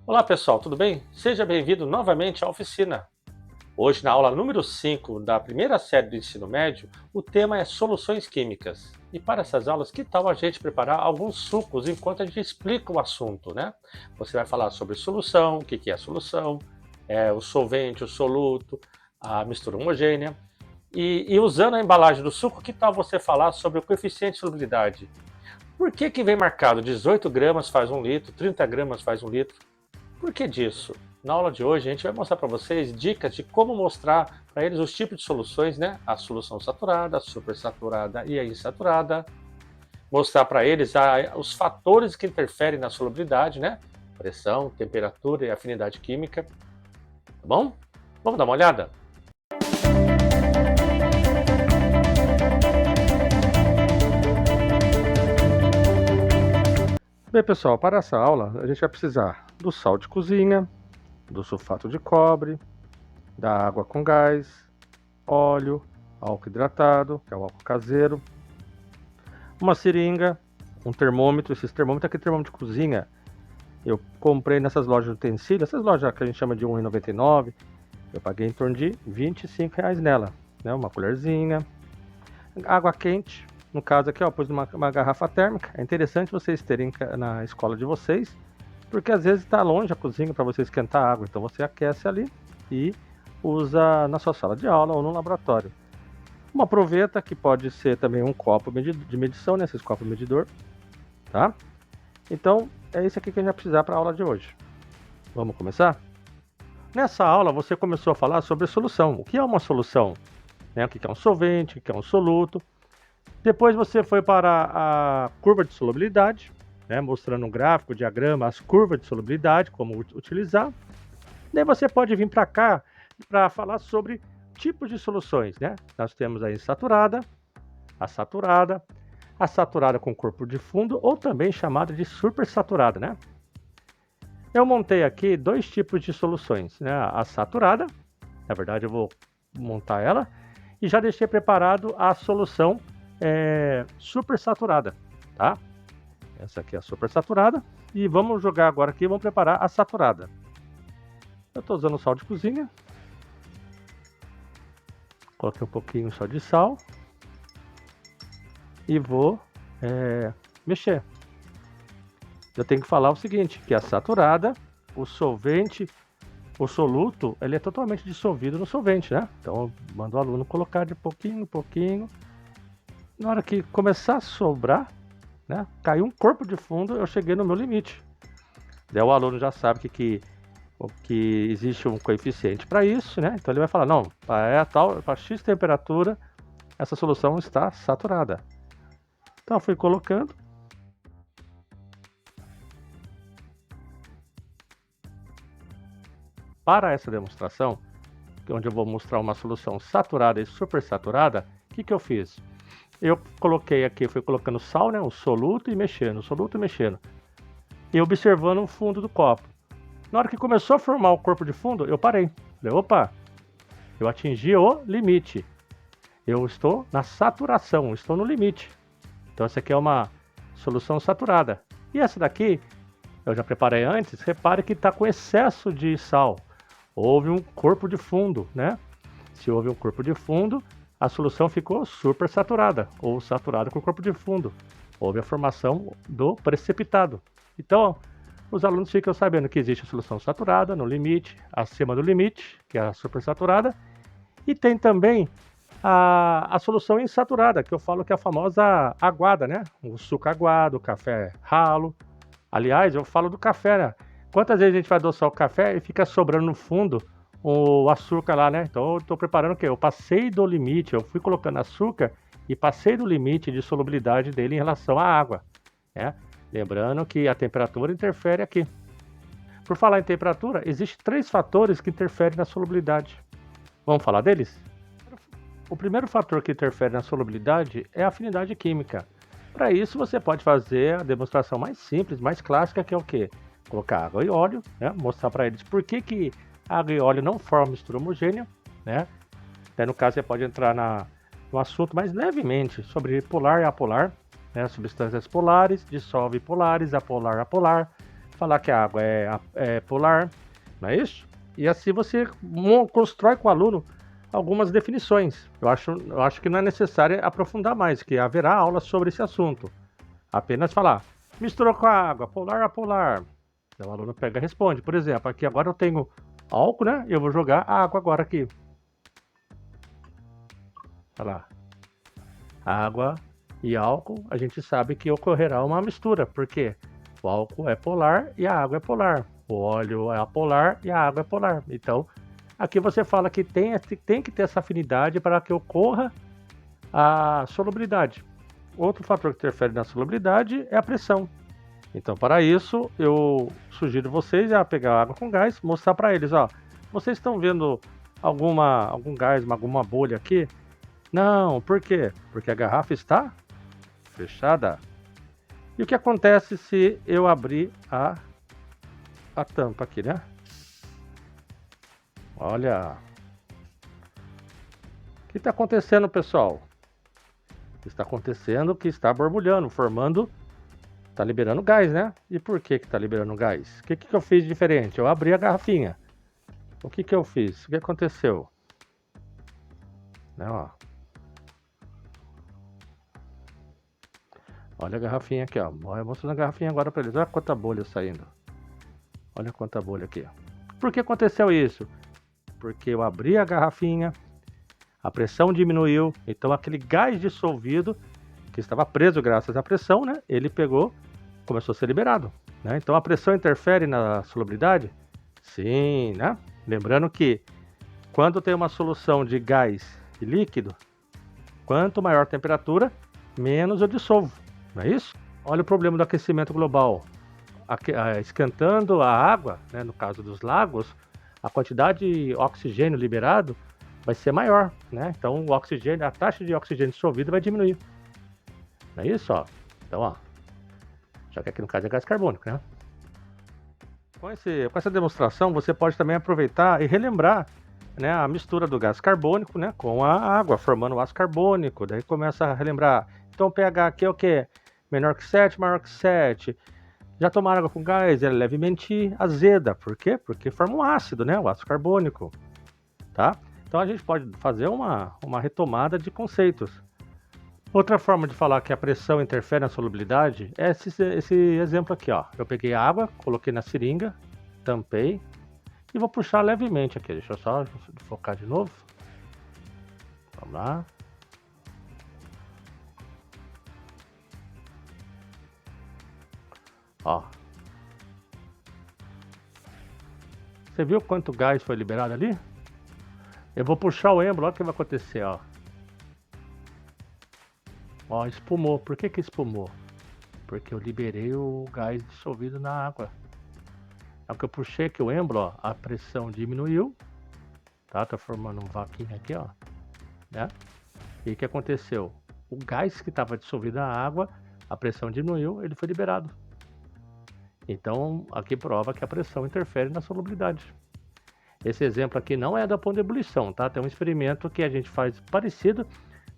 Olá pessoal, tudo bem? Seja bem-vindo novamente à oficina. Hoje, na aula número 5 da primeira série do ensino médio, o tema é soluções químicas. E para essas aulas, que tal a gente preparar alguns sucos enquanto a gente explica o assunto, né? Você vai falar sobre solução, o que é solução, o solvente, o soluto, a mistura homogênea. E usando a embalagem do suco, que tal você falar sobre o coeficiente de solubilidade? Por que vem marcado 18 gramas faz 1 litro, 30 gramas faz 1 litro? Por que disso? Na aula de hoje a gente vai mostrar para vocês dicas de como mostrar para eles os tipos de soluções, né? A solução saturada, a supersaturada e a insaturada. Mostrar para eles os fatores que interferem na solubilidade, né? Pressão, temperatura e afinidade química. Tá bom? Vamos dar uma olhada? Bem, pessoal, para essa aula a gente vai precisar do sal de cozinha, do sulfato de cobre, da água com gás, óleo, álcool hidratado, que é o álcool caseiro, uma seringa, um termômetro. Esses termômetros aqui, termômetro de cozinha, eu comprei nessas lojas de utensílios, essas lojas que a gente chama de R$1,99, eu paguei em torno de R$25 nela, né? Uma colherzinha, água quente, no caso aqui, ó, pus uma garrafa térmica. É interessante vocês terem na escola de vocês, porque às vezes está longe a cozinha para você esquentar a água, então você aquece ali e usa na sua sala de aula ou no laboratório. Uma proveta, que pode ser também um copo de medição, né? Esses copos medidor, tá? Então, é isso aqui que a gente vai precisar para a aula de hoje. Vamos começar? Nessa aula, você começou a falar sobre solução. O que é uma solução? Né? O que é um solvente, o que é um soluto. Depois você foi para a curva de solubilidade, né? Mostrando um gráfico, diagrama, as curvas de solubilidade, como utilizar. Daí você pode vir para cá para falar sobre tipos de soluções, né? Nós temos a insaturada, a saturada com corpo de fundo, ou também chamada de supersaturada, né? Eu montei aqui dois tipos de soluções, né? A saturada, na verdade eu vou montar ela, e já deixei preparado a solução supersaturada, tá? Essa aqui é a supersaturada, e vamos jogar agora aqui, vamos preparar a saturada. Eu estou usando sal de cozinha. Coloquei um pouquinho só de sal. E vou mexer. Eu tenho que falar o seguinte, que a saturada, o solvente, o soluto, ele é totalmente dissolvido no solvente, né? Então eu mando o aluno colocar de pouquinho em pouquinho. Na hora que começar a sobrar, né, caiu um corpo de fundo, eu cheguei no meu limite. Daí o aluno já sabe que existe um coeficiente para isso, né? Então ele vai falar, não, para X temperatura, essa solução está saturada. Então eu fui colocando. Para essa demonstração, onde eu vou mostrar uma solução saturada e supersaturada, o que eu fiz? Eu coloquei aqui, fui colocando sal, né, o soluto e mexendo, e observando o fundo do copo. Na hora que começou a formar o corpo de fundo, eu parei. Falei, opa, eu atingi o limite. Eu estou na saturação, estou no limite. Então essa aqui é uma solução saturada. E essa daqui, eu já preparei antes, repare que está com excesso de sal. Houve um corpo de fundo, né? Se houve um corpo de fundo, a solução ficou supersaturada, ou saturada com corpo de fundo. Houve a formação do precipitado. Então, os alunos ficam sabendo que existe a solução saturada, no limite, acima do limite, que é a supersaturada, e tem também a solução insaturada, que eu falo que é a famosa aguada, né? O suco aguado, o café ralo. Aliás, eu falo do café, né? Quantas vezes a gente vai adoçar o café e fica sobrando no fundo o açúcar lá, né? Então eu estou preparando o quê? Eu passei do limite, eu fui colocando açúcar e passei do limite de solubilidade dele em relação à água, né? Lembrando que a temperatura interfere aqui. Por falar em temperatura, existem 3 fatores que interferem na solubilidade. Vamos falar deles? O primeiro fator que interfere na solubilidade é a afinidade química. Para isso, você pode fazer a demonstração mais simples, mais clássica, que é o quê? Colocar água e óleo, né? Mostrar para eles por que água e óleo não formam mistura homogênea, né? Daí, no caso, você pode entrar no assunto mais levemente sobre polar e apolar, né? Substâncias polares, dissolve polares, apolar, falar que a água é polar, não é isso? E assim você constrói com o aluno algumas definições. Eu acho que não é necessário aprofundar mais, que haverá aula sobre esse assunto. Apenas falar, misturou com a água, polar a polar. Então o aluno pega e responde. Por exemplo, aqui agora eu tenho álcool, né? Eu vou jogar a água agora aqui. Olha lá. Água e álcool, a gente sabe que ocorrerá uma mistura, porque o álcool é polar e a água é polar. O óleo é apolar e a água é polar. Então, aqui você fala que tem que ter essa afinidade para que ocorra a solubilidade. Outro fator que interfere na solubilidade é a pressão. Então, para isso, eu sugiro vocês a pegar água com gás, mostrar para eles, ó, vocês estão vendo algum gás, alguma bolha aqui? Não, por quê? Porque a garrafa está fechada. E o que acontece se eu abrir a tampa aqui, né? Olha. O que está acontecendo, pessoal? Está acontecendo que está borbulhando, formando... Está liberando gás, né? E por que está liberando gás? O que eu fiz diferente? Eu abri a garrafinha. O que eu fiz? O que aconteceu? Né, ó. Olha a garrafinha aqui, ó. Olha, mostrando a garrafinha agora para eles. Olha quanta bolha saindo. Olha quanta bolha aqui. Por que aconteceu isso? Porque eu abri a garrafinha, a pressão diminuiu, então aquele gás dissolvido, que estava preso graças à pressão, né? Ele pegou, começou a ser liberado, né? Então a pressão interfere na solubilidade? Sim, né? Lembrando que quando tem uma solução de gás e líquido, quanto maior a temperatura, menos eu dissolvo, não é isso? Olha o problema do aquecimento global. Esquentando a água, né, no caso dos lagos, a quantidade de oxigênio liberado vai ser maior, né? Então o oxigênio, a taxa de oxigênio dissolvido vai diminuir. Não é isso, ó? Então, ó, já que aqui no caso é gás carbônico, né? Com essa demonstração, você pode também aproveitar e relembrar, né, a mistura do gás carbônico, né, com a água, formando o ácido carbônico. Daí começa a relembrar. Então o pH aqui é o quê? Menor que 7, maior que 7. Já tomaram água com gás, ela é levemente azeda. Por quê? Porque forma um ácido, né? O ácido carbônico. Tá? Então a gente pode fazer uma retomada de conceitos. Outra forma de falar que a pressão interfere na solubilidade é esse exemplo aqui, ó. Eu peguei a água, coloquei na seringa, tampei e vou puxar levemente aqui. Deixa eu só focar de novo. Vamos lá. Ó. Você viu quanto gás foi liberado ali? Eu vou puxar o êmbolo, olha o que vai acontecer, ó. Ó, espumou. Por que espumou? Porque eu liberei o gás dissolvido na água. É que eu puxei aqui o êmbolo, ó, a pressão diminuiu. Tá? Tá formando um vaquinho aqui, ó. Né? E o que aconteceu? O gás que estava dissolvido na água, a pressão diminuiu, ele foi liberado. Então, aqui prova que a pressão interfere na solubilidade. Esse exemplo aqui não é da ponto de ebulição, tá? Tem um experimento que a gente faz parecido,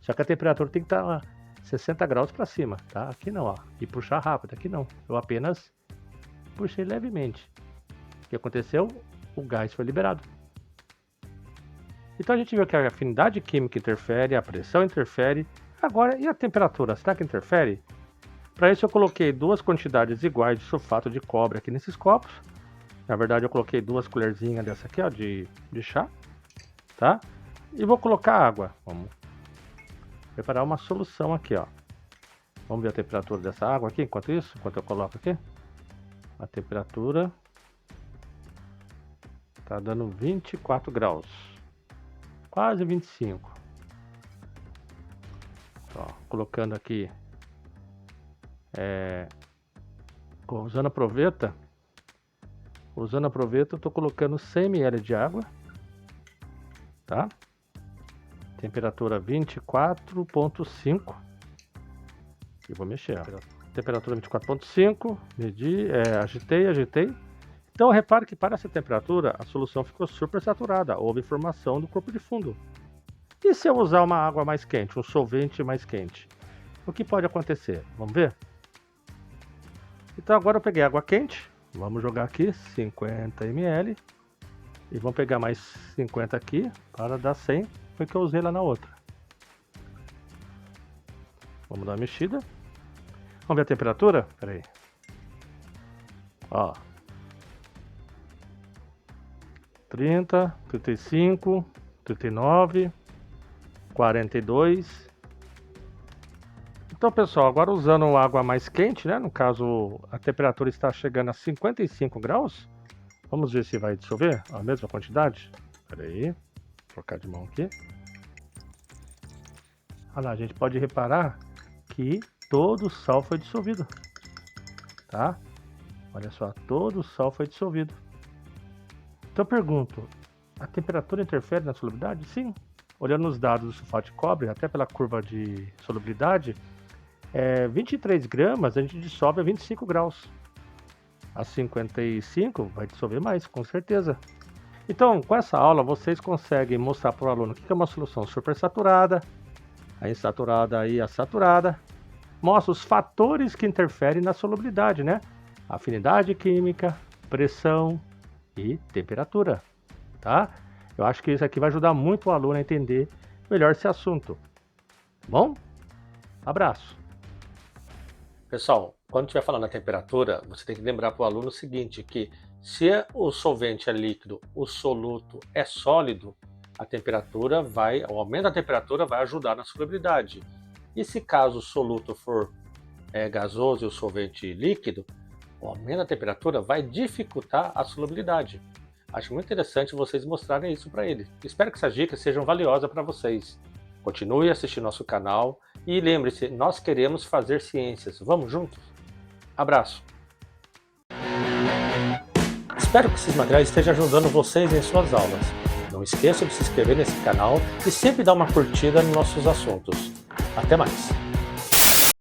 só que a temperatura tem que estar 60 graus para cima, tá? Aqui não, ó. E puxar rápido, aqui não. Eu apenas puxei levemente. O que aconteceu? O gás foi liberado. Então a gente viu que a afinidade química interfere, a pressão interfere. Agora, e a temperatura? Será que interfere? Para isso eu coloquei 2 quantidades iguais de sulfato de cobre aqui nesses copos. Na verdade eu coloquei 2 colherzinhas dessa aqui, ó, de chá, tá? E vou colocar água. Vamos preparar uma solução aqui, ó. Vamos ver a temperatura dessa água aqui, enquanto eu coloco aqui. A temperatura tá dando 24 graus. Quase 25. Ó, colocando aqui usando a proveta, eu tô colocando 100 ml de água, tá? Temperatura 24.5 e vou mexer, ó. Temperatura 24.5, medi, agitei. Então repare que para essa temperatura a solução ficou super saturada, houve formação do corpo de fundo. E se eu usar uma água mais quente, um solvente mais quente? O que pode acontecer? Vamos ver? Então agora eu peguei água quente, Vamos jogar aqui 50 ml. E vamos pegar mais 50 aqui para dar 100, foi que eu usei lá na outra. Vamos dar uma mexida. Vamos ver a temperatura? Pera aí. Ó. 30, 35, 39, 42. Então, pessoal, agora usando água mais quente, né? No caso, a temperatura está chegando a 55 graus. Vamos ver se vai dissolver a mesma quantidade. Espera aí, vou trocar de mão aqui. Olha lá, a gente pode reparar que todo o sal foi dissolvido, tá? Olha só, todo o sal foi dissolvido. Então eu pergunto, a temperatura interfere na solubilidade? Sim. Olhando os dados do sulfato de cobre, até pela curva de solubilidade, 23 gramas a gente dissolve a 25 graus. A 55 vai dissolver mais, com certeza. Então, com essa aula, vocês conseguem mostrar para o aluno o que é uma solução supersaturada, a insaturada e a saturada. Mostra os fatores que interferem na solubilidade, né? Afinidade química, pressão e temperatura, tá? Eu acho que isso aqui vai ajudar muito o aluno a entender melhor esse assunto. Bom? Abraço! Pessoal, quando estiver falando da temperatura, você tem que lembrar para o aluno o seguinte, que se o solvente é líquido, o soluto é sólido, o aumento da temperatura vai ajudar na solubilidade. E se caso o soluto for gasoso e o solvente líquido, o aumento da temperatura vai dificultar a solubilidade. Acho muito interessante vocês mostrarem isso para ele. Espero que essas dicas sejam valiosas para vocês. Continue assistindo nosso canal e lembre-se, nós queremos fazer ciências. Vamos juntos? Abraço! Espero que esses materiais estejam ajudando vocês em suas aulas. Não esqueça de se inscrever nesse canal e sempre dar uma curtida nos nossos assuntos. Até mais!